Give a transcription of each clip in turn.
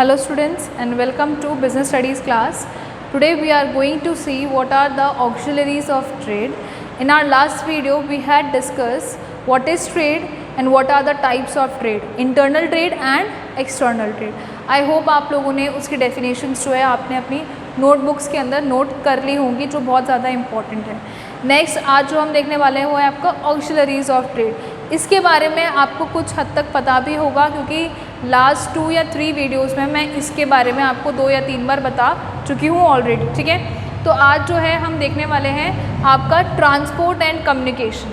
Hello students and welcome to business studies class. Today we are going to see what are the auxiliaries of trade. In our last video we had discussed what is trade and what are the types of trade, internal trade and external trade. I hope आप लोगों ने उसकी definitions जो है आपने अपनी notebooks के अंदर नोट कर ली होंगी, जो बहुत ज़्यादा इंपॉर्टेंट है. नेक्स्ट आज जो हम देखने वाले हैं वो है आपका ऑक्सिलरीज ऑफ ट्रेड. इसके बारे में आपको कुछ हद तक पता भी होगा क्योंकि लास्ट 2 या 3 वीडियोस में मैं इसके बारे में आपको 2 या 3 बार बता चुकी हूँ ऑलरेडी. ठीक है, तो आज जो है हम देखने वाले हैं आपका ट्रांसपोर्ट एंड कम्युनिकेशन.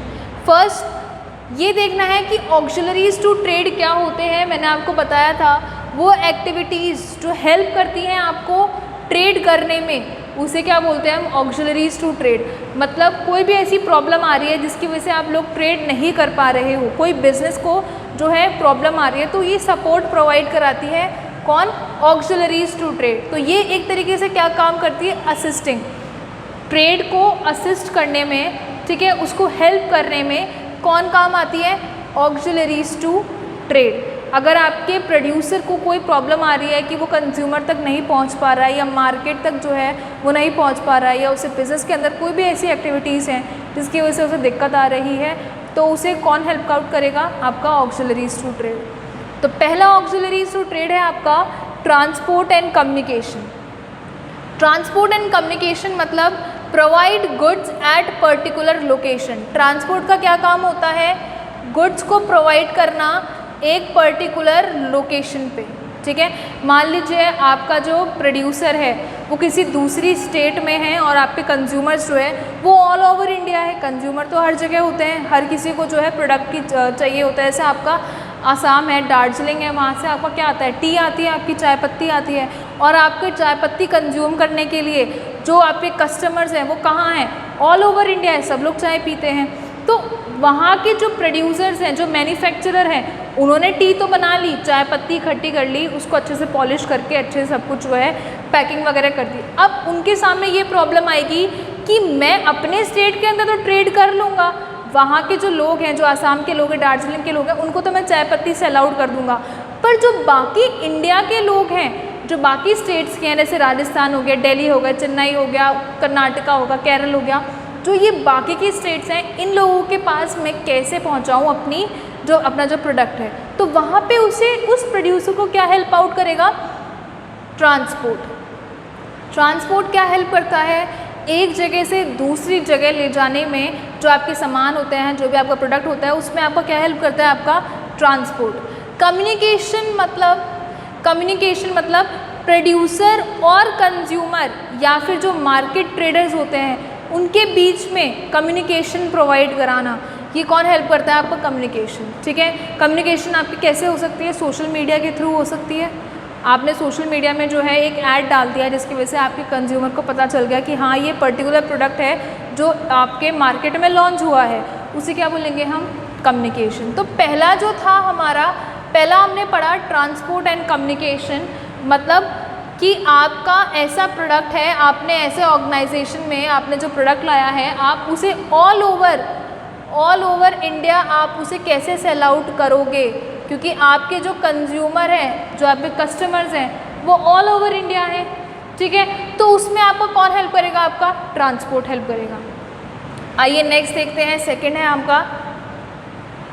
फर्स्ट ये देखना है कि ऑक्सिलरीज टू ट्रेड क्या होते हैं. मैंने आपको बताया था वो एक्टिविटीज़ जो हेल्प करती हैं आपको ट्रेड करने में, उसे क्या बोलते हैं हम, ऑक्सिलरीज टू ट्रेड. मतलब कोई भी ऐसी प्रॉब्लम आ रही है जिसकी वजह से आप लोग ट्रेड नहीं कर पा रहे हो, कोई बिजनेस को जो है प्रॉब्लम आ रही है, तो ये सपोर्ट प्रोवाइड कराती है कौन, ऑक्सिलरीज टू ट्रेड. तो ये एक तरीके से क्या काम करती है, असिस्टिंग, ट्रेड को असिस्ट करने में, ठीक है, उसको हेल्प करने में कौन काम आती है, ऑक्सिलरीज टू ट्रेड. अगर आपके प्रोड्यूसर को कोई प्रॉब्लम आ रही है कि वो कंज्यूमर तक नहीं पहुंच पा रहा है या मार्केट तक जो है वो नहीं पहुंच पा रहा है, या उसे बिज़नेस के अंदर कोई भी ऐसी एक्टिविटीज़ हैं जिसकी वजह से उसे दिक्कत आ रही है, तो उसे कौन हेल्प आउट करेगा, आपका ऑक्सिलरीज टू ट्रेड. तो पहला ऑक्सिलरीज टू ट्रेड है आपका transport and communication. Transport and communication मतलब provide goods at particular location. Transport का क्या काम होता है, गुड्स को प्रोवाइड करना एक पर्टिकुलर लोकेशन पे. ठीक है, मान लीजिए आपका जो प्रोड्यूसर है वो किसी दूसरी स्टेट में है और आपके कंज्यूमर्स जो है वो ऑल ओवर इंडिया है. कंज्यूमर तो हर जगह होते हैं, हर किसी को जो है प्रोडक्ट की चाहिए होता है. जैसे आपका आसाम है, दार्जिलिंग है, वहाँ से आपका क्या आता है, टी आती है, आपकी चाय पत्ती आती है, और आपके चाय पत्ती कंज्यूम करने के लिए जो आपके कस्टमर्स हैं वो कहाँ हैं, ऑल ओवर इंडिया है, सब लोग चाय पीते हैं. तो वहाँ के जो प्रोड्यूसर्स हैं, जो मैन्युफैक्चरर हैं, उन्होंने टी तो बना ली, चाय पत्ती इकट्ठी कर ली, उसको अच्छे से पॉलिश करके अच्छे से सब कुछ जो है पैकिंग वगैरह कर दी. अब उनके सामने ये प्रॉब्लम आएगी कि मैं अपने स्टेट के अंदर तो ट्रेड कर लूँगा, वहाँ के जो लोग हैं, जो आसाम के लोग हैं, दार्जिलिंग के लोग हैं, उनको तो मैं चाय पत्ती से अलाउड कर दूँगा, पर जो बाकी इंडिया के लोग हैं, जो बाकी स्टेट्स के हैं, जैसे राजस्थान हो गया, दिल्ली हो गया, चेन्नई हो गया, कर्नाटका होगा, केरल हो गया, जो ये बाकी की स्टेट्स हैं, इन लोगों के पास मैं कैसे पहुंचाऊं अपना जो प्रोडक्ट है. तो वहाँ पे उसे उस प्रोड्यूसर को क्या हेल्प आउट करेगा, ट्रांसपोर्ट. ट्रांसपोर्ट क्या हेल्प करता है, एक जगह से दूसरी जगह ले जाने में जो आपके सामान होते हैं, जो भी आपका प्रोडक्ट होता है, उसमें आपका क्या हेल्प करता है, आपका ट्रांसपोर्ट. कम्युनिकेशन मतलब प्रोड्यूसर और कंज्यूमर या फिर जो मार्केट ट्रेडर्स होते हैं उनके बीच में कम्युनिकेशन प्रोवाइड कराना, ये कौन हेल्प करता है, आपका कम्युनिकेशन. ठीक है, कम्युनिकेशन आपकी कैसे हो सकती है, सोशल मीडिया के थ्रू हो सकती है. आपने सोशल मीडिया में जो है एक ऐड डाल दिया जिसकी वजह से आपके कंज्यूमर को पता चल गया कि हाँ ये पर्टिकुलर प्रोडक्ट है जो आपके मार्केट में लॉन्च हुआ है, उसे क्या बोलेंगे हम, कम्युनिकेशन. तो पहला जो था हमारा, पहला हमने पढ़ा ट्रांसपोर्ट एंड कम्युनिकेशन, मतलब कि आपका ऐसा प्रोडक्ट है, आपने ऐसे ऑर्गेनाइजेशन में आपने जो प्रोडक्ट लाया है, आप उसे ऑल ओवर इंडिया आप उसे कैसे सेल आउट करोगे, क्योंकि आपके जो कंज्यूमर हैं, जो आपके कस्टमर्स हैं, वो ऑल ओवर इंडिया है. ठीक है, तो उसमें आपका कौन हेल्प करेगा, आपका ट्रांसपोर्ट हेल्प करेगा. आइए नेक्स्ट देखते हैं, सेकेंड है आपका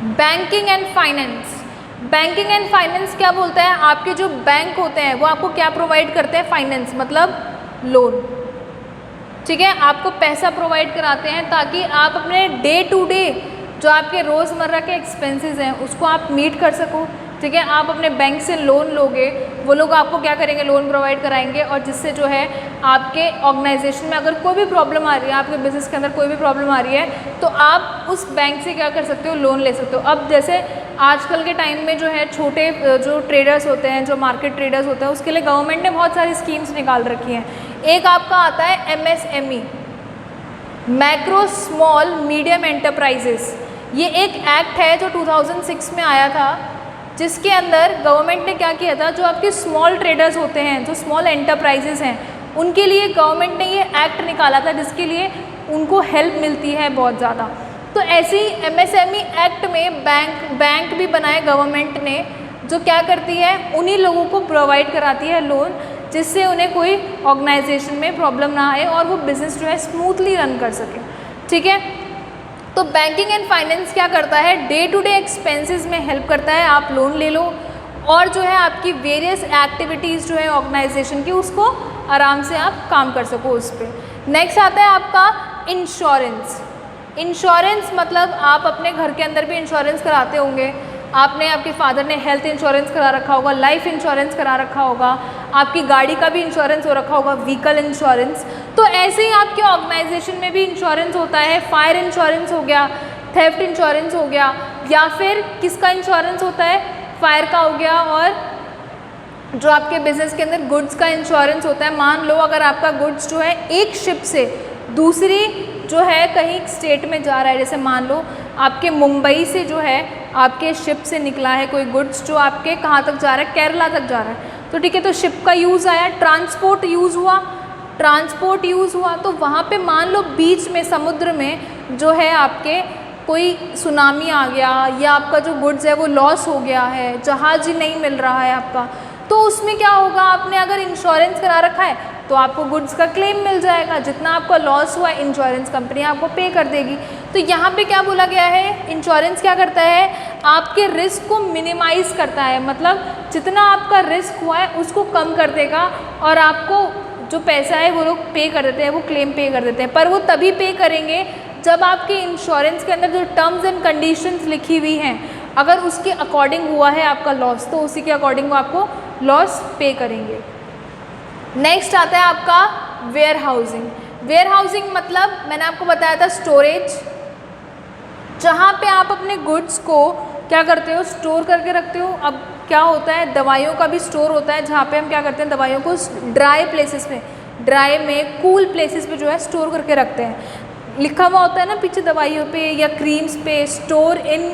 banking and finance. Banking and finance क्या बोलता है, आपके जो बैंक होते हैं वो आपको क्या प्रोवाइड करते हैं, फाइनेंस मतलब लोन. ठीक है, आपको पैसा प्रोवाइड कराते हैं ताकि आप अपने डे टू डे जो आपके रोज़मर्रा के एक्सपेंसेस हैं उसको आप मीट कर सको. ठीक है, आप अपने बैंक से लोन लोगे, वो लोग आपको क्या करेंगे, लोन प्रोवाइड कराएंगे, और जिससे जो है आपके ऑर्गेनाइजेशन में अगर कोई भी प्रॉब्लम आ रही है, आपके बिज़नेस के अंदर कोई भी प्रॉब्लम आ रही है, तो आप उस बैंक से क्या कर सकते हो, लोन ले सकते हो. अब जैसे आजकल के टाइम में जो है छोटे जो ट्रेडर्स होते हैं, जो मार्केट ट्रेडर्स होते हैं, उसके लिए गवर्नमेंट ने बहुत सारी स्कीम्स निकाल रखी हैं. एक आपका आता है MSME, macro small medium enterprises. ये एक एक्ट है जो 2006 में आया था, जिसके अंदर गवर्नमेंट ने क्या किया था, जो आपके स्मॉल ट्रेडर्स होते हैं, जो स्मॉल एंटरप्राइजेस हैं, उनके लिए गवर्नमेंट ने ये एक्ट निकाला था जिसके लिए उनको हेल्प मिलती है बहुत ज़्यादा. तो ऐसे ही MSME एक्ट में बैंक भी बनाए गवर्नमेंट ने, जो क्या करती है, उन्हीं लोगों को प्रोवाइड कराती है लोन, जिससे उन्हें कोई ऑर्गेनाइजेशन में प्रॉब्लम ना आए और वो बिज़नेस जो है स्मूथली रन कर सके। ठीक है, तो बैंकिंग एंड फाइनेंस क्या करता है, डे टू डे एक्सपेंसेस में हेल्प करता है। आप लोन ले लो और जो है आपकी वेरियस एक्टिविटीज़ जो है ऑर्गेनाइजेशन की, उसको आराम से आप काम कर सको उस पर। नेक्स्ट आता है आपका इंश्योरेंस। इंश्योरेंस मतलब आप अपने घर के अंदर भी इंश्योरेंस कराते होंगे, आपने, आपके फादर ने हेल्थ इंश्योरेंस करा रखा होगा, लाइफ इंश्योरेंस करा रखा होगा, आपकी गाड़ी का भी इंश्योरेंस हो रखा होगा, व्हीकल इंश्योरेंस। तो ऐसे ही आपके ऑर्गेनाइजेशन में भी इंश्योरेंस होता है। फायर इंश्योरेंस हो गया, थेफ्ट इंश्योरेंस हो गया, या फिर किसका इंश्योरेंस होता है, फायर का हो गया, और जो आपके बिजनेस के अंदर गुड्स का इंश्योरेंस होता है। मान लो अगर आपका गुड्स जो है एक शिप से दूसरी जो है कहीं स्टेट में जा रहा है, जैसे मान लो आपके मुंबई से जो है आपके शिप से निकला है कोई गुड्स जो आपके कहाँ तक जा रहा है, केरला तक जा रहा है, तो ठीक है, तो शिप का यूज़ आया, ट्रांसपोर्ट यूज़ हुआ, ट्रांसपोर्ट यूज़ हुआ, तो वहाँ पे मान लो बीच में समुद्र में जो है आपके कोई सुनामी आ गया, या आपका जो गुड्स है वो लॉस हो गया है, जहाज़ ही नहीं मिल रहा है आपका, तो उसमें क्या होगा, आपने अगर इंश्योरेंस करा रखा है तो आपको गुड्स का क्लेम मिल जाएगा, जितना आपका लॉस हुआ इंश्योरेंस कंपनी आपको पे कर देगी। तो यहाँ पे क्या बोला गया है, इंश्योरेंस क्या करता है, आपके रिस्क को मिनिमाइज़ करता है, मतलब जितना आपका रिस्क हुआ है उसको कम कर देगा, और आपको जो पैसा है वो लोग पे कर देते हैं, वो क्लेम पे कर देते हैं, पर वो तभी पे करेंगे जब आपके इंश्योरेंस के अंदर जो टर्म्स एंड कंडीशंस लिखी हुई हैं, अगर उसके अकॉर्डिंग हुआ है आपका लॉस, तो उसी के अकॉर्डिंग वो आपको लॉस पे करेंगे। नेक्स्ट आता है आपका वेयर हाउसिंग। वेयर हाउसिंग मतलब मैंने आपको बताया था स्टोरेज, जहाँ पे आप अपने गुड्स को क्या करते हो, स्टोर करके रखते हो। अब क्या होता है, दवाइयों का भी स्टोर होता है, जहाँ पे हम क्या करते हैं, दवाइयों को ड्राई प्लेसेस में, ड्राई में कूल प्लेसेस पे जो है स्टोर करके रखते हैं। लिखा हुआ होता है ना पीछे दवाइयों पे या क्रीम्स पे, स्टोर इन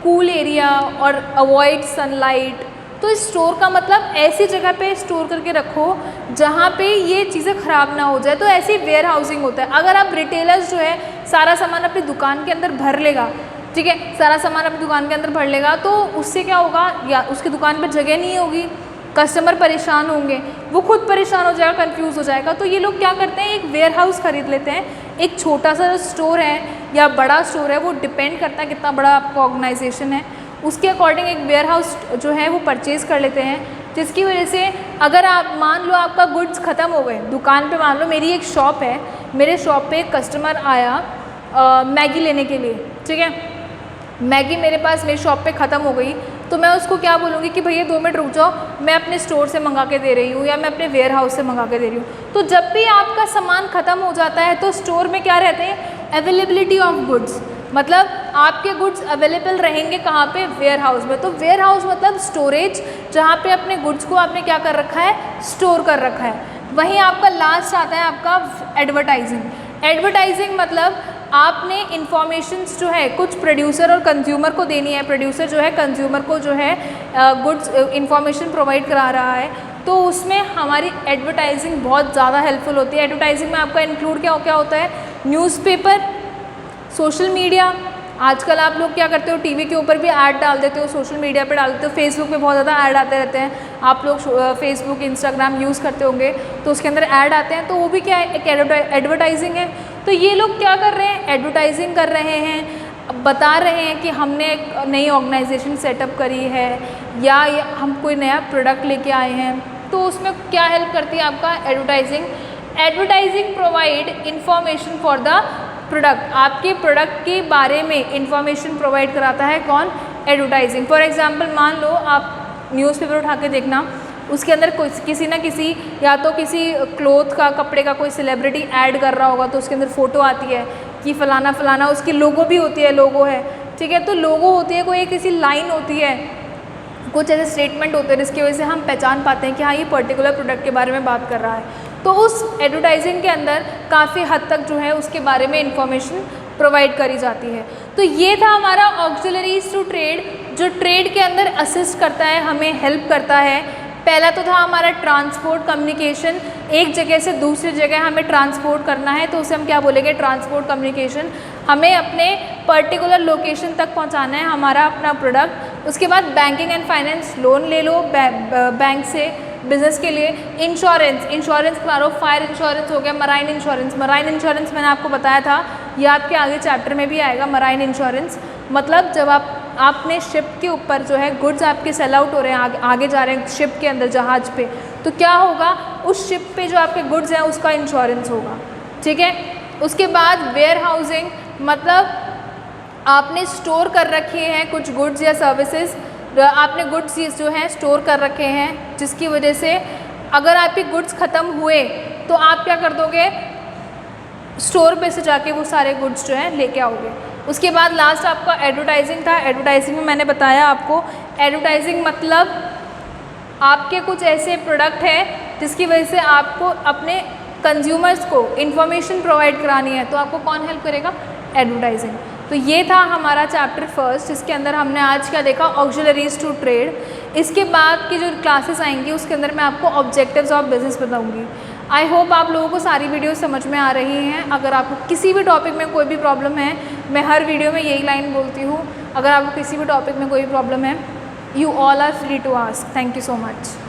कूल एरिया और अवॉइड सनलाइट। तो स्टोर का मतलब ऐसी जगह पे स्टोर करके रखो जहाँ पे ये चीज़ें ख़राब ना हो जाए, तो ऐसी वेयर हाउसिंग होता है। अगर आप रिटेलर्स जो है सारा सामान अपनी दुकान के अंदर भर लेगा, ठीक है, सारा सामान अपनी दुकान के अंदर भर लेगा, तो उससे क्या होगा, या उसकी दुकान पर जगह नहीं होगी, कस्टमर परेशान होंगे, वो खुद परेशान हो जाएगा, कंफ्यूज हो जाएगा। तो ये लोग क्या करते हैं, एक वेयर हाउस खरीद लेते हैं। एक छोटा सा स्टोर है या बड़ा स्टोर है, वो डिपेंड करता है कितना बड़ा आपका ऑर्गेनाइजेशन है, उसके अकॉर्डिंग एक वेयर हाउस जो है वो परचेज़ कर लेते हैं, जिसकी वजह से अगर आप मान लो आपका गुड्स ख़त्म हो गए दुकान पे, मान लो मेरी एक शॉप है, मेरे शॉप पे एक कस्टमर आया मैगी लेने के लिए, ठीक है, मैगी मेरे पास मेरी शॉप पे ख़त्म हो गई, तो मैं उसको क्या बोलूँगी कि भैया 2 मिनट रुक जाओ, मैं अपने स्टोर से मंगा के दे रही हूँ या मैं अपने वेयर हाउस से मंगा के दे रही हूँ। तो जब भी आपका सामान ख़त्म हो जाता है तो स्टोर में क्या रहते हैं, अवेलेबिलिटी ऑफ गुड्स, मतलब आपके गुड्स अवेलेबल रहेंगे कहाँ पे, वेयर हाउस में। तो वेयर हाउस मतलब स्टोरेज, जहाँ पे अपने गुड्स को आपने क्या कर रखा है, स्टोर कर रखा है। वहीं आपका लास्ट आता है आपका एडवर्टाइजिंग। एडवर्टाइजिंग मतलब आपने इन्फॉर्मेशंस जो है कुछ प्रोड्यूसर और कंज्यूमर को देनी है, प्रोड्यूसर जो है कंज्यूमर को जो है गुड्स इन्फॉर्मेशन प्रोवाइड करा रहा है, तो उसमें हमारी एडवर्टाइजिंग बहुत ज़्यादा हेल्पफुल होती है। एडवर्टाइजिंग में आपका इंक्लूड क्या होता है, न्यूज़पेपर, सोशल मीडिया, आजकल आप लोग क्या करते हो, टीवी के ऊपर भी ऐड डाल देते हो, सोशल मीडिया पे डाल देते हो, फेसबुक पे बहुत ज़्यादा ऐड आते रहते हैं, आप लोग फेसबुक इंस्टाग्राम यूज़ करते होंगे तो उसके अंदर ऐड आते हैं, तो वो भी क्या है, एक एडवर्टाइजिंग है। तो ये लोग क्या कर रहे हैं, एडवर्टाइजिंग कर रहे हैं, बता रहे हैं कि हमने एक नई ऑर्गेनाइजेशन सेटअप करी है या हम कोई नया प्रोडक्ट लेके आए हैं, तो उसमें क्या हेल्प करती है आपका advertising. Advertising provide information for the product, आपके प्रोडक्ट के बारे में इंफॉर्मेशन प्रोवाइड कराता है कौन, एडवर्टाइजिंग। फॉर एग्जांपल मान लो आप न्यूज़पेपर उठा के देखना, उसके अंदर किसी ना किसी, या तो किसी क्लोथ का, कपड़े का कोई सेलिब्रिटी ऐड कर रहा होगा, तो उसके अंदर फ़ोटो आती है कि फ़लाना फ़लाना, उसकी लोगो भी होती है, लोगो है, ठीक है, तो लोगो होती है, कोई किसी लाइन होती है, कुछ ऐसे स्टेटमेंट होते हैं जिसकी वजह से हम पहचान पाते हैं कि हाँ ये पर्टिकुलर प्रोडक्ट के बारे में बात कर रहा है। तो उस एडवर्टाइजिंग के अंदर काफ़ी हद तक जो है उसके बारे में इंफॉर्मेशन प्रोवाइड करी जाती है। तो ये था हमारा ऑक्सिलरीज टू ट्रेड, जो ट्रेड के अंदर असिस्ट करता है, हमें हेल्प करता है। पहला तो था हमारा ट्रांसपोर्ट कम्युनिकेशन, एक जगह से दूसरी जगह हमें ट्रांसपोर्ट करना है, तो उसे हम क्या बोलेंगे, ट्रांसपोर्ट कम्युनिकेशन। हमें अपने पर्टिकुलर लोकेशन तक पहुंचाना है हमारा अपना प्रोडक्ट, उसके बाद बैंकिंग एंड फाइनेंस, लोन ले लो बैंक से बिजनेस के लिए। इंश्योरेंस करा लो, फायर इंश्योरेंस हो गया, मराइन इंश्योरेंस मैंने आपको बताया था, ये आपके आगे चैप्टर में भी आएगा। मराइन इंश्योरेंस मतलब जब आपने शिप के ऊपर जो है गुड्स आपके सेल आउट हो रहे हैं, आगे जा रहे हैं शिप के अंदर, जहाज पे, तो क्या होगा, उस शिप पे जो आपके गुड्स हैं उसका इंश्योरेंस होगा, ठीक है। उसके बाद वेयर हाउसिंग मतलब आपने स्टोर कर रखे हैं कुछ गुड्स या सर्विसेज, आपने गुड्स जो हैं स्टोर कर रखे हैं, जिसकी वजह से अगर आपके गुड्स ख़त्म हुए तो आप क्या कर दोगे, स्टोर पे से जाके वो सारे गुड्स जो हैं लेके आओगे। उसके बाद लास्ट आपका एडवर्टाइजिंग था। एडवर्टाइजिंग में मैंने बताया आपको, एडवर्टाइजिंग मतलब आपके कुछ ऐसे प्रोडक्ट हैं जिसकी वजह से आपको अपने कंज्यूमर्स को इन्फॉर्मेशन प्रोवाइड करानी है, तो आपको कौन हेल्प करेगा, एडवर्टाइजिंग। तो ये था हमारा चैप्टर फर्स्ट, जिसके अंदर हमने आज क्या देखा, ऑक्सिलरीज टू ट्रेड। इसके बाद की जो क्लासेस आएंगी उसके अंदर मैं आपको ऑब्जेक्टिव्स ऑफ बिजनेस बताऊंगी। आई होप आप लोगों को सारी वीडियो समझ में आ रही हैं। अगर आपको किसी भी टॉपिक में कोई भी प्रॉब्लम है, मैं हर वीडियो में यही लाइन बोलती हूँ, अगर आपको किसी भी टॉपिक में कोई प्रॉब्लम है, you all are free to ask. Thank you so much.